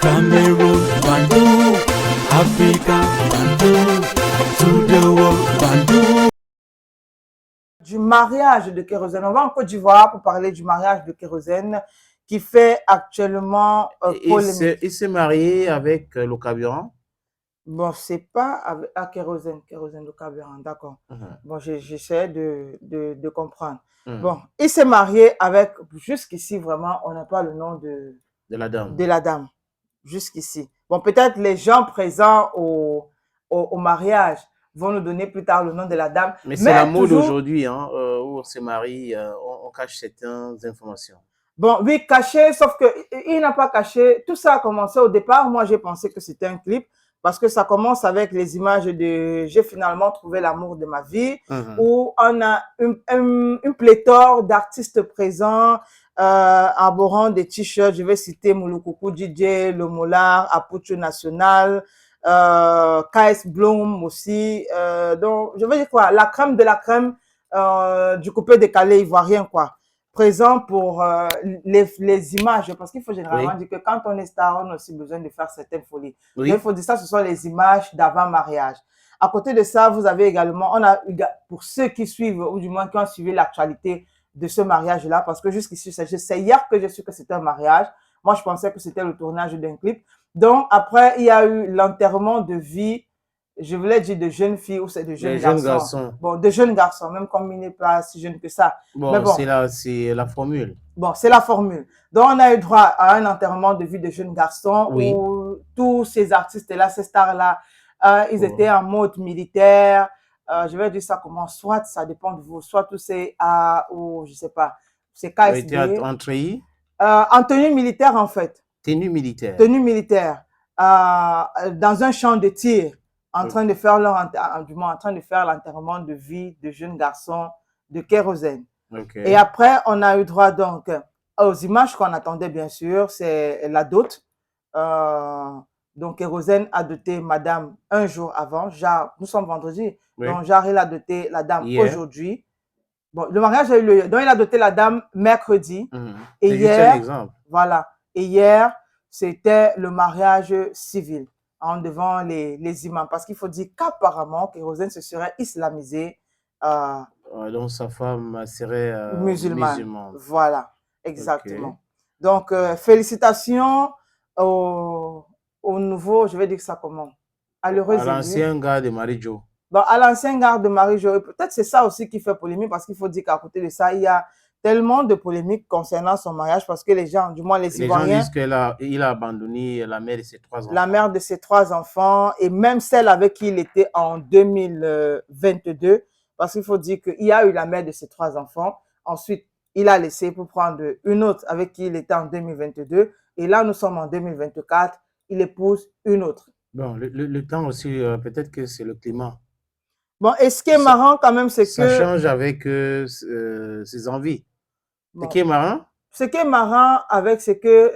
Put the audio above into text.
Cameroon, Bandung, Africa, Bandung, to the world, Bandung. Du mariage de Kérosène. On va en Côte d'Ivoire pour parler du mariage de Kérosène qui fait actuellement polémique. Il s'est marié avec le carburant. Bon, c'est pas avec Kérosène, le carburant, d'accord. Bon, j'essaie de comprendre. Bon, il s'est marié avec, jusqu'ici vraiment, on n'a pas le nom de la dame. De la dame, jusqu'ici. Bon, peut-être les gens présents au mariage vont nous donner plus tard le nom de la dame. Mais c'est la mode aujourd'hui, hein, où on se marie, on cache certaines informations. Bon, oui, caché, sauf qu'il n'a pas caché. Tout ça a commencé au départ. Moi, j'ai pensé que c'était un clip parce que ça commence avec les images de « J'ai finalement trouvé l'amour de ma vie » où on a une pléthore d'artistes présents arborant des t-shirts. Je vais citer Moulukoukou DJ, Le Molar, Apucho National, KS Bloom aussi. Donc, je veux dire quoi, la crème de la crème du coupé décalé ivoirien, quoi. Présent pour les images, parce qu'il faut généralement dire que quand on est star, on a aussi besoin de faire certaines folies. Mais il faut dire ça, ce sont les images d'avant-mariage. À côté de ça, vous avez également, on a, pour ceux qui suivent, ou du moins qui ont suivi l'actualité de ce mariage-là, parce que jusqu'ici, c'est hier que je su que c'était un mariage. Moi, je pensais que c'était le tournage d'un clip. Donc, après, il y a eu l'enterrement de vie, je voulais dire de jeunes filles ou c'est de jeunes garçons. Bon, de jeunes garçons, même comme il n'est pas si jeune que ça. Bon, c'est la formule. Bon, c'est la formule. Donc, on a eu droit à un enterrement de vie de jeunes garçons où tous ces artistes-là, ces stars-là, ils étaient en mode militaire. Je vais dire ça comment, soit ça dépend de vous, soit tous ces ou je sais pas, c'est KSB. En tenue militaire, en fait. Tenue militaire. Tenue militaire. Dans un champ de tir. En train de faire l'enterrement de vie de jeunes garçons de Kérosène. Et après, on a eu droit donc aux images qu'on attendait bien sûr, c'est la dot. Donc Kérosène a doté madame un jour avant, genre, nous sommes vendredi, donc genre il a doté la dame aujourd'hui. Bon, le mariage a eu lieu, donc il a doté la dame mercredi. Et hier, voilà, et hier, c'était le mariage civil. Devant les imams. Parce qu'il faut dire qu'apparemment, Kérosène se serait islamisé. Donc sa femme serait musulmane. Voilà, exactement. Donc, félicitations au nouveau, je vais dire ça comment? À l'ancien gars de Marie-Jo. Bon, à l'ancien gars de Marie-Jo. Peut-être c'est ça aussi qui fait polémique, parce qu'il faut dire qu'à côté de ça, il y a tellement de polémiques concernant son mariage parce que les gens, du moins les Ivoiriens... gens disent qu'il a abandonné la mère de ses 3 enfants. La mère de ses 3 enfants et même celle avec qui il était en 2022 parce qu'il faut dire qu'il y a eu la mère de ses 3 enfants. Ensuite, il a laissé pour prendre une autre avec qui il était en 2022 et là, nous sommes en 2024, il épouse une autre. Bon, le temps aussi, peut-être que c'est le climat. Bon, et ce qui est marrant quand même, c'est que... Ça change avec ses envies. Bon, ce qui est marrant? Ce qui est marrant avec, c'est que...